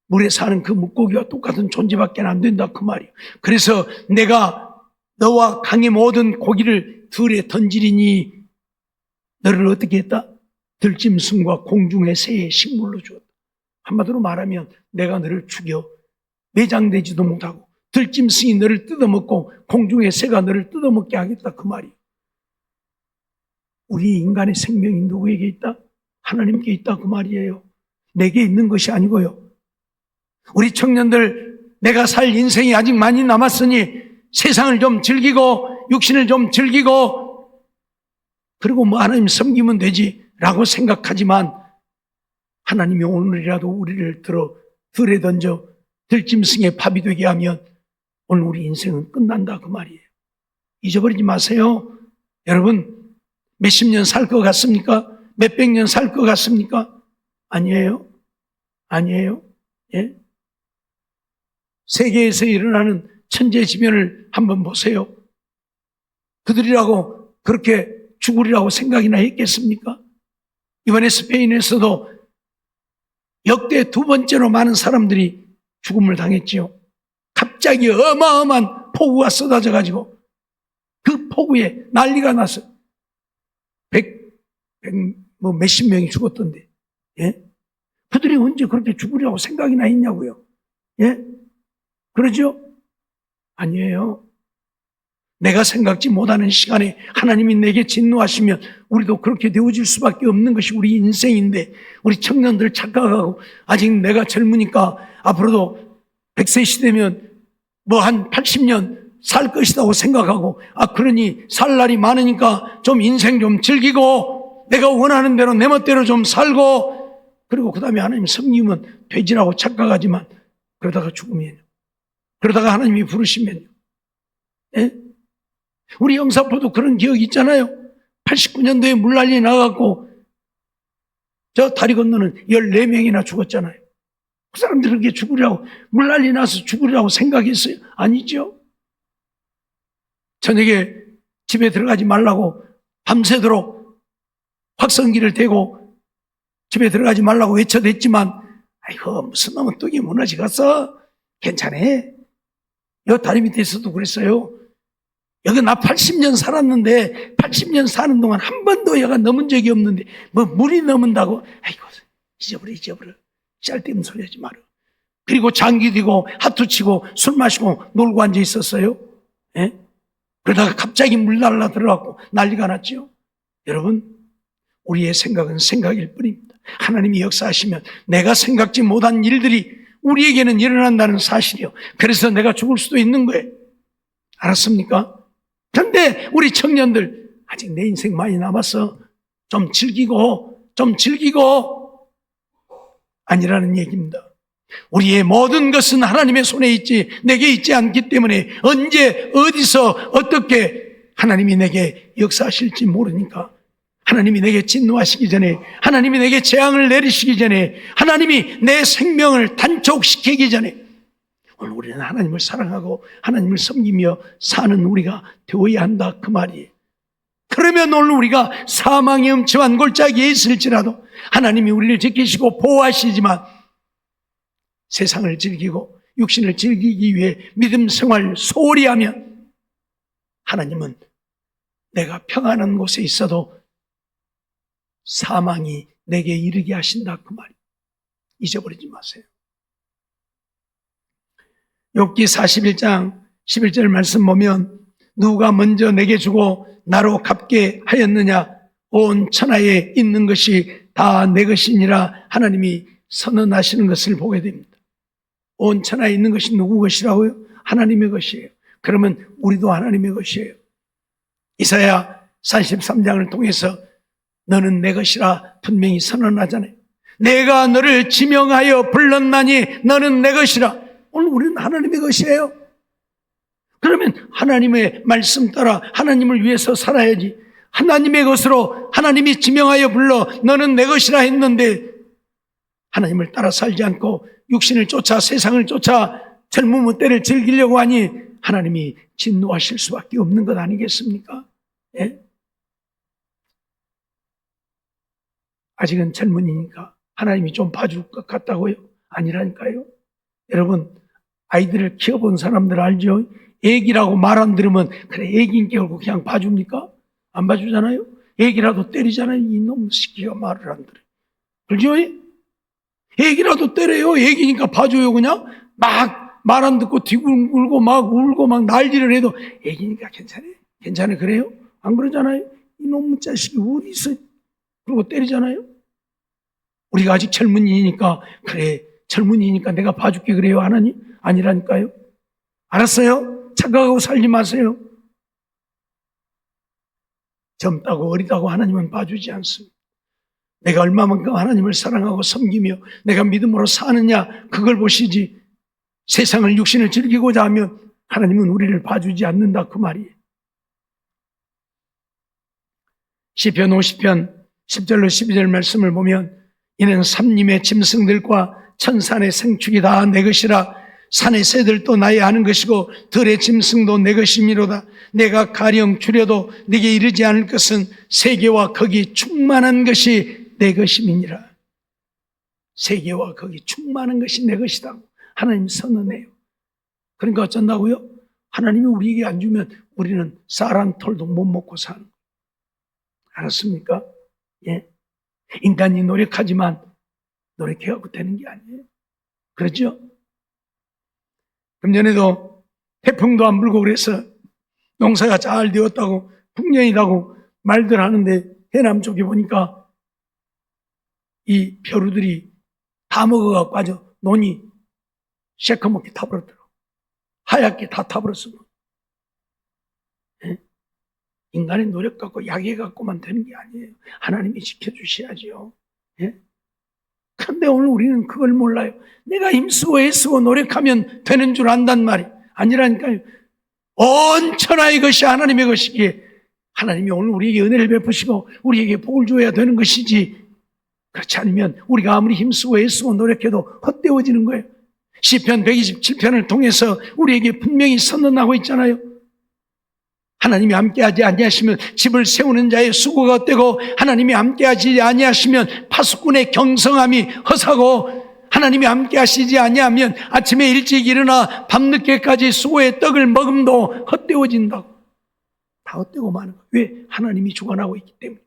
물에 사는 그 물고기와 똑같은 존재밖에 안 된다 그 말이에요. 그래서 내가 너와 강의 모든 고기를 들에 던지리니 너를 어떻게 했다? 들짐승과 공중의 새의 식물로 주었다. 한마디로 말하면 내가 너를 죽여 매장되지도 못하고 들짐승이 너를 뜯어먹고 공중의 새가 너를 뜯어먹게 하겠다 그 말이에요. 우리 인간의 생명이 누구에게 있다? 하나님께 있다 그 말이에요. 내게 있는 것이 아니고요. 우리 청년들 내가 살 인생이 아직 많이 남았으니 세상을 좀 즐기고 육신을 좀 즐기고 그리고 뭐 하나님 섬기면 되지 라고 생각하지만 하나님이 오늘이라도 우리를 들에 던져 들짐승의 밥이 되게 하면 오늘 우리 인생은 끝난다 그 말이에요. 잊어버리지 마세요. 여러분 몇십 년 살 것 같습니까? 몇백 년 살 것 같습니까? 아니에요. 아니에요. 예? 세계에서 일어나는 천재지변을 한번 보세요. 그들이라고 그렇게 죽으리라고 생각이나 했겠습니까? 이번에 스페인에서도 역대 두 번째로 많은 사람들이 죽음을 당했지요. 갑자기 어마어마한 폭우가 쏟아져 가지고 그 폭우에 난리가 났어요. 뭐 몇십 명이 죽었던데. 예? 그들이 언제 그렇게 죽으리라고 생각이나 했냐고요. 예? 그러죠? 아니에요. 내가 생각지 못하는 시간에 하나님이 내게 진노하시면 우리도 그렇게 되어질 수밖에 없는 것이 우리 인생인데 우리 청년들 착각하고 아직 내가 젊으니까 앞으로도 100세 시대면 뭐 한 80년 살 것이라고 생각하고 그러니 살 날이 많으니까 좀 인생 좀 즐기고 내가 원하는 대로 내 멋대로 좀 살고 그리고 그 다음에 하나님 섬기면 되지라고 착각하지만 그러다가 죽으면 그러다가 하나님이 부르시면요. 예? 우리 영사포도 그런 기억이 있잖아요. 89년도에 물난리 나갖고 저 다리 건너는 14명이나 죽었잖아요. 그 사람들이 그렇게 죽으려고 물난리 나서 죽으려고 생각했어요? 아니죠. 저녁에 집에 들어가지 말라고 밤새도록 확성기를 대고 집에 들어가지 말라고 외쳐댔지만 아이고 무슨 놈은 뚝이 무너지겠어? 괜찮아. 여 다리 밑에서도 그랬어요. 여기 나 80년 살았는데 80년 사는 동안 한 번도 여가 넘은 적이 없는데 뭐 물이 넘은다고 아이고 잊어버려 짤데없는 소리 하지 마라. 그리고 장기 뒤고 하투 치고 술 마시고 놀고 앉아 있었어요. 예? 그러다가 갑자기 물 날라 들어가고 난리가 났죠. 여러분 우리의 생각은 생각일 뿐입니다. 하나님이 역사하시면 내가 생각지 못한 일들이 우리에게는 일어난다는 사실이요. 그래서 내가 죽을 수도 있는 거예요. 알았습니까? 그런데 우리 청년들 아직 내 인생 많이 남았어. 좀 즐기고 아니라는 얘기입니다. 우리의 모든 것은 하나님의 손에 있지 내게 있지 않기 때문에 언제 어디서 어떻게 하나님이 내게 역사하실지 모르니까 하나님이 내게 진노하시기 전에, 하나님이 내게 재앙을 내리시기 전에, 하나님이 내 생명을 단축시키기 전에 오늘 우리는 하나님을 사랑하고 하나님을 섬기며 사는 우리가 되어야 한다 그 말이에요. 그러면 오늘 우리가 사망의 음침한 골짜기에 있을지라도 하나님이 우리를 지키시고 보호하시지만 세상을 즐기고 육신을 즐기기 위해 믿음 생활 소홀히 하면 하나님은 내가 평안한 곳에 있어도 사망이 내게 이르게 하신다 그 말이에요. 잊어버리지 마세요. 욥기 41장 11절 말씀 보면 누가 먼저 내게 주고 나로 갚게 하였느냐 온 천하에 있는 것이 다 내 것이니라 하나님이 선언하시는 것을 보게 됩니다. 온 천하에 있는 것이 누구 것이라고요? 하나님의 것이에요. 그러면 우리도 하나님의 것이에요. 이사야 43장을 통해서 너는 내 것이라 분명히 선언하잖아요. 내가 너를 지명하여 불렀나니 너는 내 것이라. 오늘 우리는 하나님의 것이에요. 그러면 하나님의 말씀 따라 하나님을 위해서 살아야지. 하나님의 것으로 하나님이 지명하여 불러 너는 내 것이라 했는데 하나님을 따라 살지 않고 육신을 쫓아 세상을 쫓아 젊음의 때를 즐기려고 하니 하나님이 진노하실 수밖에 없는 것 아니겠습니까? 예? 아직은 젊은이니까 하나님이 좀 봐줄 것 같다고요? 아니라니까요. 여러분 아이들을 키워본 사람들 알죠? 애기라고 말 안 들으면 그래 애기인 결국 그냥 봐줍니까? 안 봐주잖아요. 애기라도 때리잖아요. 이놈 새끼가 말을 안 들어요. 그렇죠? 애기라도 때려요. 애기니까 봐줘요. 그냥 막 말 안 듣고 뒤굴고 막 울고 막 난리를 해도 애기니까 괜찮아요. 괜찮아요. 그래요? 안 그러잖아요. 이놈 자식이 어디서 그러고 때리잖아요. 우리가 아직 젊은이니까 그래 젊은이니까 내가 봐줄게 그래요 하나님? 아니라니까요. 알았어요? 착각하고 살지 마세요. 젊다고 어리다고 하나님은 봐주지 않습니다. 내가 얼마만큼 하나님을 사랑하고 섬기며 내가 믿음으로 사느냐 그걸 보시지 세상을 육신을 즐기고자 하면 하나님은 우리를 봐주지 않는다 그 말이에요. 시편 50편 10절로 12절 말씀을 보면 이는 삼림의 짐승들과 천산의 생축이 다 내 것이라 산의 새들도 나의 아는 것이고 들의 짐승도 내 것이미로다. 내가 가령 줄여도 네게 이르지 않을 것은 세계와 거기 충만한 것이 내 것임이니라. 세계와 거기 충만한 것이 내 것이다. 하나님 선언해요. 그러니까 어쩐다고요? 하나님이 우리에게 안 주면 우리는 쌀 한 톨도 못 먹고 사는 거예요. 알았습니까? 예. 인간이 노력하지만 노력해갖고 되는 게 아니에요. 그렇죠? 금년에도 태풍도 안 불고 그래서 농사가 잘 되었다고 풍년이라고 말들 하는데 해남 쪽에 보니까 이 벼루들이 다 먹어갖고 아주 논이 새까맣게 타버렸더라고. 하얗게 다 타버렸어. 예? 인간의 노력 갖고 약해 갖고만 되는 게 아니에요. 하나님이 지켜주셔야죠. 예? 그런데 오늘 우리는 그걸 몰라요. 내가 힘쓰고 애쓰고 노력하면 되는 줄 안단 말이 아니라니까요. 온 천하의 것이 하나님의 것이기에 하나님이 오늘 우리에게 은혜를 베푸시고 우리에게 복을 줘야 되는 것이지 그렇지 않으면 우리가 아무리 힘쓰고 애쓰고 노력해도 헛되어지는 거예요. 시편 127편을 통해서 우리에게 분명히 선언하고 있잖아요. 하나님이 함께하지 아니하시면 집을 세우는 자의 수고가 헛되고 하나님이 함께하지 아니하시면 파수꾼의 경성함이 허사고 하나님이 함께하시지 아니하면 아침에 일찍 일어나 밤늦게까지 수고의 떡을 먹음도 헛되어진다고. 다 헛되고 마는 거예요. 왜? 하나님이 주관하고 있기 때문에.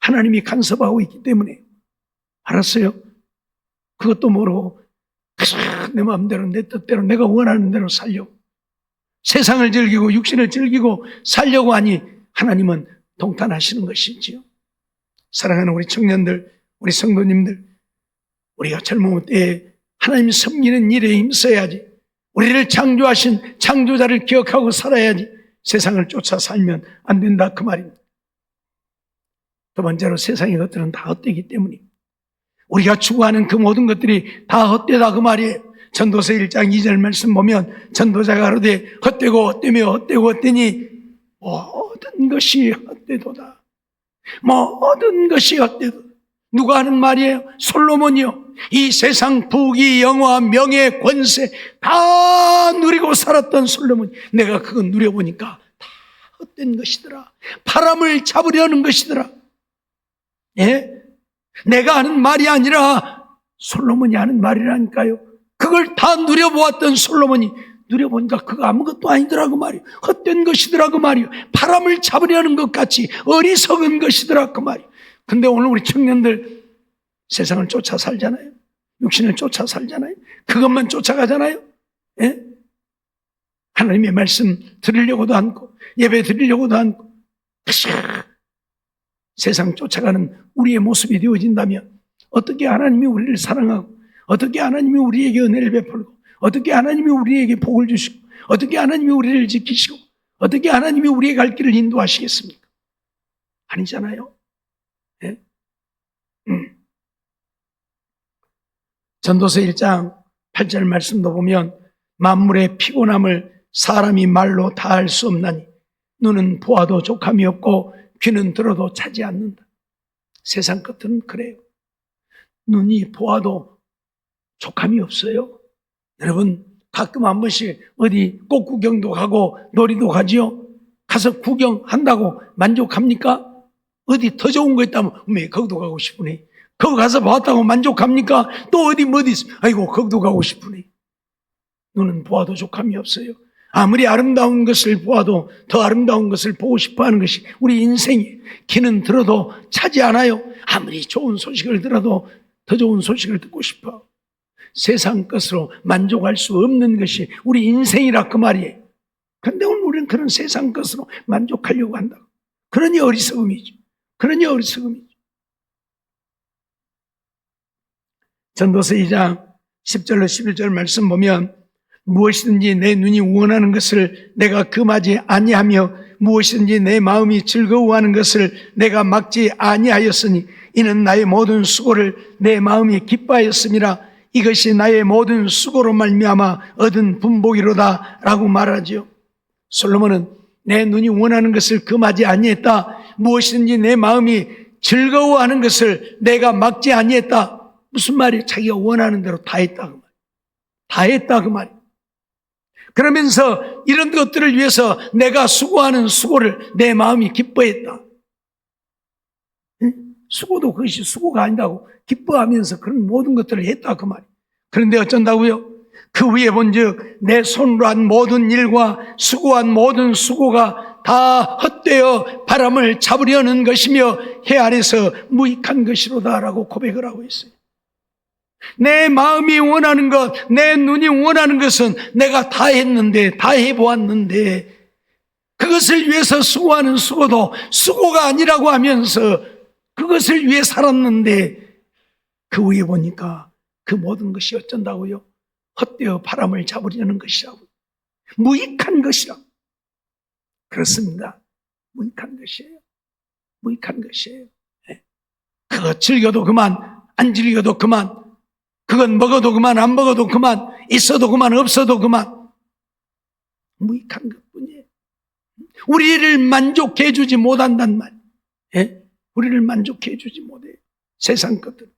하나님이 간섭하고 있기 때문에. 알았어요? 그것도 모르고 내 마음대로 내 뜻대로 내가 원하는 대로 살려고 세상을 즐기고 육신을 즐기고 살려고 하니 하나님은 동탄하시는 것이지요. 사랑하는 우리 청년들, 우리 성도님들, 우리가 젊은 때에 하나님 섬기는 일에 힘써야지. 우리를 창조하신 창조자를 기억하고 살아야지. 세상을 쫓아 살면 안 된다 그 말입니다. 두 번째로 세상의 것들은 다 헛되기 때문입니다. 우리가 추구하는 그 모든 것들이 다 헛되다 그 말이에요. 전도서 1장 2절 말씀 보면 전도자가 가로되 헛되고 헛되며 헛되고 헛되니 모든 것이 헛되도다. 모든 것이 헛되도다. 누가 하는 말이에요? 솔로몬이요. 이 세상 부귀 영화 명예 권세 다 누리고 살았던 솔로몬, 내가 그거 누려보니까 다 헛된 것이더라. 바람을 잡으려는 것이더라. 예? 내가 하는 말이 아니라 솔로몬이 하는 말이라니까요. 그걸 다 누려보았던 솔로몬이 누려보니까 그거 아무것도 아니더라고 말이에요. 헛된 것이더라고 말이에요. 바람을 잡으려는 것 같이 어리석은 것이더라고 말이에요. 근데 오늘 우리 청년들 세상을 쫓아 살잖아요. 육신을 쫓아 살잖아요. 그것만 쫓아가잖아요. 예? 하나님의 말씀 들으려고도 않고 예배 드리려고도 않고 세상 쫓아가는 우리의 모습이 되어진다면 어떻게 하나님이 우리를 사랑하고 어떻게 하나님이 우리에게 은혜를 베풀고 어떻게 하나님이 우리에게 복을 주시고 어떻게 하나님이 우리를 지키시고 어떻게 하나님이 우리의 갈 길을 인도하시겠습니까? 아니잖아요. 예? 전도서 1장 8절 말씀도 보면 만물의 피곤함을 사람이 말로 다 할 수 없나니 눈은 보아도 족함이 없고 귀는 들어도 차지 않는다. 세상 것들은 그래요. 눈이 보아도 족함이 없어요. 여러분 가끔 한 번씩 어디 꽃구경도 가고 놀이도 가지요. 가서 구경한다고 만족합니까? 어디 더 좋은 거 있다면 거기도 가고 싶으네. 거기 가서 봤다고 만족합니까? 또 어디 있으면 아이고 거기도 가고 싶으네. 눈은 보아도 족함이 없어요. 아무리 아름다운 것을 보아도 더 아름다운 것을 보고 싶어하는 것이 우리 인생이. 귀는 들어도 차지 않아요. 아무리 좋은 소식을 들어도 더 좋은 소식을 듣고 싶어. 세상 것으로 만족할 수 없는 것이 우리 인생이라 그 말이에요. 그런데 오늘 우리는 그런 세상 것으로 만족하려고 한다. 그러니 어리석음이죠. 그러니 어리석음이죠. 전도서 2장 10절로 11절 말씀 보면 무엇이든지 내 눈이 원하는 것을 내가 금하지 아니하며 무엇이든지 내 마음이 즐거워하는 것을 내가 막지 아니하였으니 이는 나의 모든 수고를 내 마음이 기뻐하였음이라. 이것이 나의 모든 수고로 말미암아 얻은 분복이로다 라고 말하지요. 솔로몬은 내 눈이 원하는 것을 금하지 아니했다. 무엇이든지 내 마음이 즐거워하는 것을 내가 막지 아니했다. 무슨 말이에요? 자기가 원하는 대로 다 했다 그 말. 다 했다 그 말. 그러면서 이런 것들을 위해서 내가 수고하는 수고를 내 마음이 기뻐했다. 수고도 그것이 수고가 아니라고 기뻐하면서 그런 모든 것들을 했다 그 말이에요. 그런데 어쩐다고요? 그 위에 본즉 내 손으로 한 모든 일과 수고한 모든 수고가 다 헛되어 바람을 잡으려는 것이며 해 아래서 무익한 것이로다라고 고백을 하고 있어요. 내 마음이 원하는 것, 내 눈이 원하는 것은 내가 다 했는데, 다 해보았는데 그것을 위해서 수고하는 수고도 수고가 아니라고 하면서 그것을 위해 살았는데 그 위에 보니까 그 모든 것이 어쩐다고요? 헛되어 바람을 잡으려는 것이라고. 무익한 것이라고. 그렇습니다. 무익한 것이에요. 무익한 것이에요. 그거 즐겨도 그만, 안 즐겨도 그만, 그건 먹어도 그만, 안 먹어도 그만, 있어도 그만, 없어도 그만. 무익한 것뿐이에요. 우리를 만족해 주지 못한단 말. 예? 우리를 만족해 주지 못해요. 세상 것들.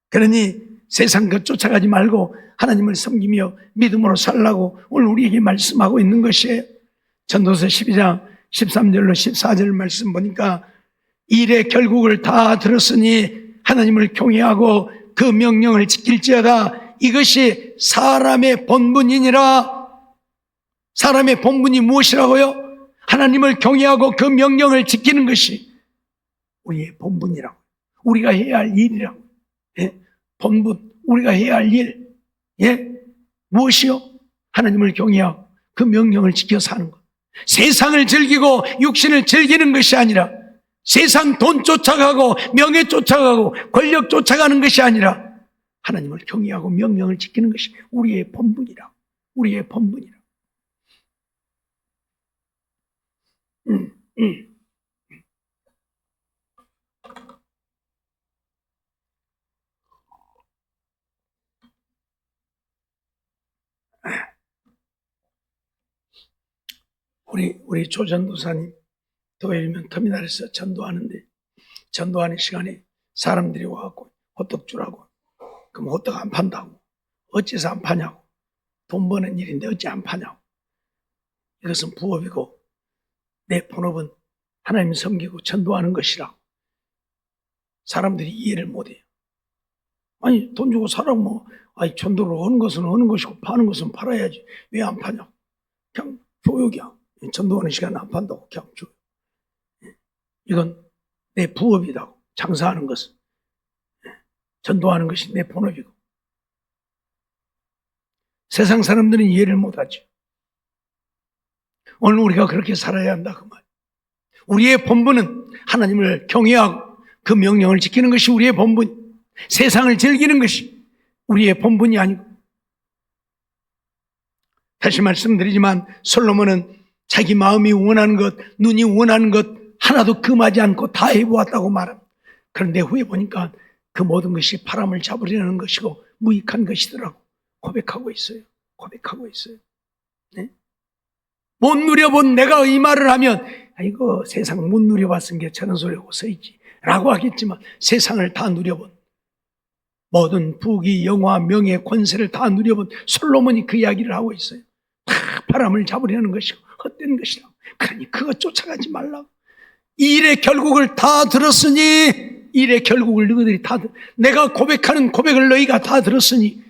그러니 세상 것 쫓아가지 말고 하나님을 섬기며 믿음으로 살라고 오늘 우리에게 말씀하고 있는 것이에요. 전도서 12장 13절로 14절 말씀 보니까 일의 결국을 다 들었으니 하나님을 경외하고 그 명령을 지킬지어다. 이것이 사람의 본분이니라. 사람의 본분이 무엇이라고요? 하나님을 경외하고 그 명령을 지키는 것이 우리의 본분이라고. 우리가 해야 할 일이라고. 예? 본분, 우리가 해야 할 일. 예? 무엇이요? 하나님을 경외하고 그 명령을 지켜 사는 것. 세상을 즐기고 육신을 즐기는 것이 아니라 세상 돈 쫓아가고 명예 쫓아가고 권력 쫓아가는 것이 아니라 하나님을 경외하고 명령을 지키는 것이 우리의 본분이라. 우리의 본분이라. 우리 조전도사님 토요일이면 터미널에서 전도하는데, 전도하는 시간에 사람들이 와갖고 호떡 주라고. 그럼 호떡 안 판다고. 어째서 안 파냐고. 돈 버는 일인데 어째 안 파냐고. 이것은 부업이고 내 본업은 하나님 섬기고 전도하는 것이라고. 사람들이 이해를 못해요. 아니 돈 주고 사라고 뭐, 아니 전도를 하는 것은 하는 것이고 파는 것은 팔아야지 왜 안 파냐고. 그냥 교육이야. 전도하는 시간에 안 판다고 그냥 줘요. 이건 내 부업이라고. 장사하는 것은, 전도하는 것이 내 본업이고. 세상 사람들은 이해를 못하죠. 오늘 우리가 그렇게 살아야 한다 그 말. 우리의 본분은 하나님을 경외하고 그 명령을 지키는 것이 우리의 본분. 세상을 즐기는 것이 우리의 본분이 아니고. 다시 말씀드리지만 솔로몬은 자기 마음이 원하는 것, 눈이 원하는 것 하나도 금하지 않고 다 해보았다고 말합니다. 그런데 후에 보니까 그 모든 것이 바람을 잡으려는 것이고 무익한 것이더라고. 고백하고 있어요. 고백하고 있어요. 네? 못 누려본 내가 이 말을 하면 이거 세상 못 누려봤은 게 저런 소리하고 서있지 라고 하겠지만, 세상을 다 누려본, 모든 부귀 영화 명예 권세를 다 누려본 솔로몬이 그 이야기를 하고 있어요. 다 바람을 잡으려는 것이고 헛된 것이라고. 그러니 그거 쫓아가지 말라고. 이 일의 결국을 다 들었으니, 일의 결국을 너희들이 다 내가 고백하는 고백을 너희가 다 들었으니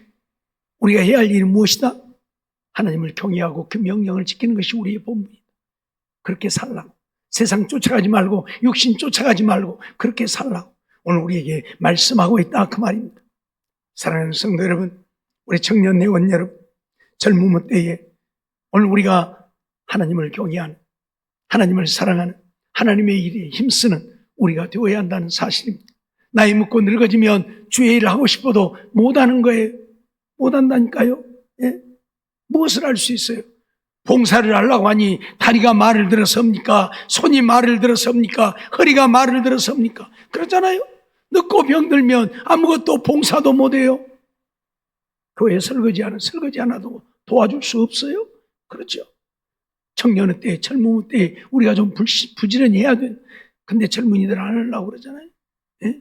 우리가 해야 할 일은 무엇이다? 하나님을 경외하고 그 명령을 지키는 것이 우리의 본분이다. 그렇게 살라고. 세상 쫓아가지 말고 육신 쫓아가지 말고 그렇게 살라고 오늘 우리에게 말씀하고 있다 그 말입니다. 사랑하는 성도 여러분, 우리 청년 내원 여러분, 젊음의 때에 오늘 우리가 하나님을 경외하는, 하나님을 사랑하는, 하나님의 일에 힘쓰는 우리가 되어야 한다는 사실입니다. 나이 먹고 늙어지면 주의 일을 하고 싶어도 못하는 거예요. 못한다니까요. 예? 무엇을 할 수 있어요? 봉사를 하려고 하니 다리가 말을 들어섭니까? 손이 말을 들어섭니까? 허리가 말을 들어섭니까? 그렇잖아요. 늙고 병들면 아무것도 봉사도 못해요. 교회 설거지 하나도 도와줄 수 없어요. 그렇죠. 청년의 때, 젊음의 때 우리가 좀 부지런히 해야 돼. 근데 젊은이들 안 하려고 그러잖아요. 예?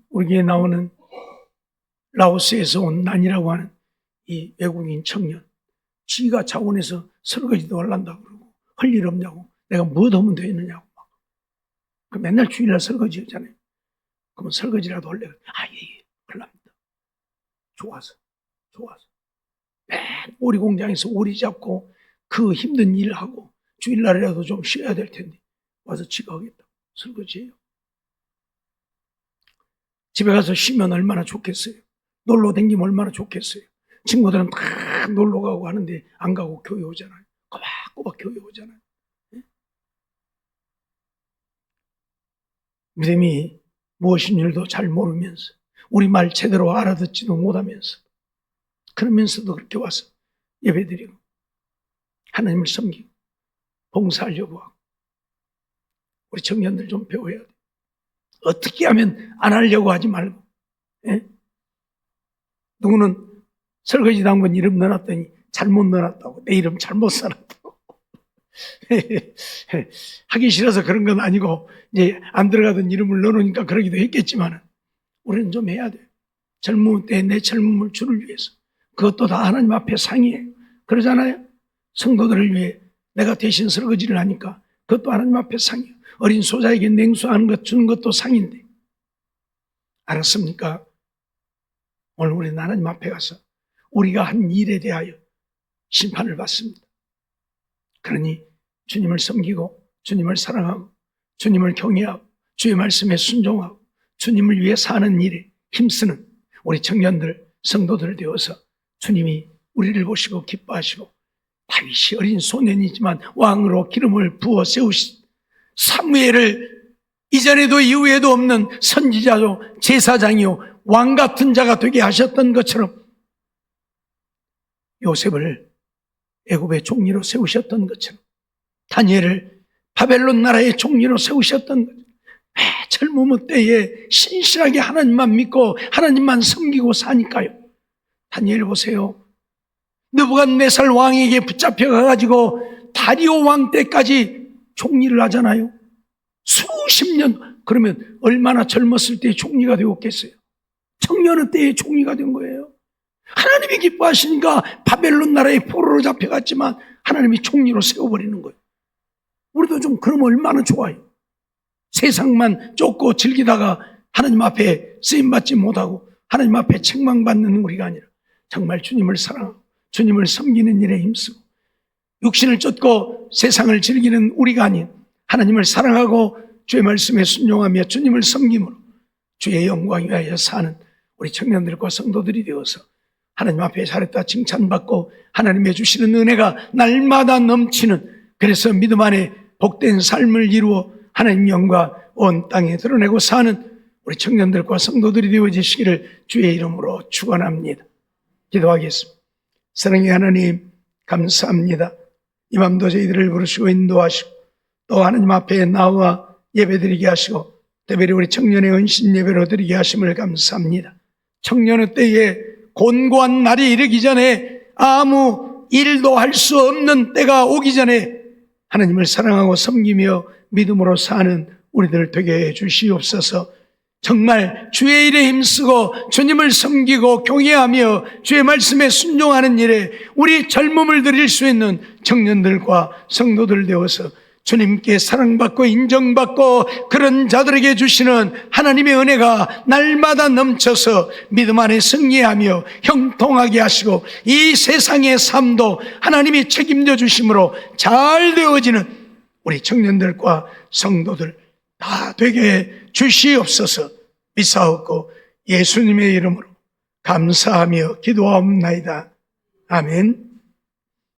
우리에게 나오는 라오스에서 온 난이라고 하는 이 외국인 청년, 지가 자원해서 설거지도 하려고 그러고, 할 일 없냐고, 내가 뭐 하면 되느냐고 막. 그 맨날 주일날 설거지 하잖아요. 그러면 설거지라도 하려고, 예, 그럽니다. 좋아서. 맨 오리 공장에서 오리 잡고 그 힘든 일을 하고 주일날이라도 좀 쉬어야 될 텐데 와서 지가 하겠다. 설거지해요. 집에 가서 쉬면 얼마나 좋겠어요. 놀러 다니면 얼마나 좋겠어요. 친구들은 다 놀러 가고 하는데 안 가고 교회 오잖아요. 꼬박꼬박 교회 오잖아요. 네? 믿음이 무엇인 줄도 잘 모르면서, 우리 말 제대로 알아듣지도 못하면서, 그러면서도 그렇게 와서 예배드리고 하나님을 섬기고 봉사하려고 하고. 우리 청년들 좀 배워야 돼. 어떻게 하면 안 하려고 하지 말고. 예? 누구는 설거지 당번 이름 넣어놨더니 잘못 넣어놨다고. 내 이름 잘못 써놨다고. 하기 싫어서 그런 건 아니고 이제 안 들어가던 이름을 넣어놓으니까 그러기도 했겠지만 우리는 좀 해야 돼. 젊은 때 내 젊음을 주를 위해서. 그것도 다 하나님 앞에 상이에요. 그러잖아요. 성도들을 위해 내가 대신 설거지를 하니까 그것도 하나님 앞에 상이에요. 어린 소자에게 냉수하는 것 주는 것도 상인데. 알았습니까? 오늘 우리는 하나님 앞에 가서 우리가 한 일에 대하여 심판을 받습니다. 그러니 주님을 섬기고 주님을 사랑하고 주님을 경외하고 주의 말씀에 순종하고 주님을 위해 사는 일에 힘쓰는 우리 청년들, 성도들 되어서 주님이 우리를 보시고 기뻐하시고 다윗이 어린 소년이지만 왕으로 기름을 부어 세우신 사무엘을 이전에도 이후에도 없는 선지자요, 제사장이요, 왕 같은 자가 되게 하셨던 것처럼 요셉을 애굽의 총리로 세우셨던 것처럼 다니엘을 바벨론 나라의 총리로 세우셨던 것처럼 젊은 때에 신실하게 하나님만 믿고 하나님만 섬기고 사니까요. 다니엘 보세요. 느부갓네살 왕에게 붙잡혀 가가지고 다리오 왕 때까지 총리를 하잖아요. 수십 년. 그러면 얼마나 젊었을 때 총리가 되었겠어요? 청년의 때에 총리가 된 거예요. 하나님이 기뻐하시니까 바벨론 나라의 포로로 잡혀갔지만 하나님이 총리로 세워버리는 거예요. 우리도 좀 그러면 얼마나 좋아요. 세상만 쫓고 즐기다가 하나님 앞에 쓰임받지 못하고 하나님 앞에 책망받는 우리가 아니라 정말 주님을 사랑하고 주님을 섬기는 일에 힘쓰고 육신을 쫓고 세상을 즐기는 우리가 아닌 하나님을 사랑하고 주의 말씀에 순종하며 주님을 섬김으로 주의 영광 위하여 사는 우리 청년들과 성도들이 되어서 하나님 앞에 잘했다 칭찬받고 하나님의 주시는 은혜가 날마다 넘치는, 그래서 믿음 안에 복된 삶을 이루어 하나님 영광 온 땅에 드러내고 사는 우리 청년들과 성도들이 되어지시기를 주의 이름으로 축원합니다. 기도하겠습니다. 사랑의 하나님, 감사합니다. 이 밤도 저희들을 부르시고 인도하시고 또 하나님 앞에 나와 예배드리게 하시고 특별히 우리 청년의 은신 예배로 드리게 하심을 감사합니다. 청년의 때에 곤고한 날이 이르기 전에, 아무 일도 할 수 없는 때가 오기 전에 하나님을 사랑하고 섬기며 믿음으로 사는 우리들 되게 해 주시옵소서. 정말 주의 일에 힘쓰고 주님을 섬기고 경외하며 주의 말씀에 순종하는 일에 우리 젊음을 드릴 수 있는 청년들과 성도들 되어서 주님께 사랑받고 인정받고 그런 자들에게 주시는 하나님의 은혜가 날마다 넘쳐서 믿음 안에 승리하며 형통하게 하시고 이 세상의 삶도 하나님이 책임져 주심으로 잘 되어지는 우리 청년들과 성도들 다 되게 주시옵소서. 믿사옵고 예수님의 이름으로 감사하며 기도하옵나이다. 아멘.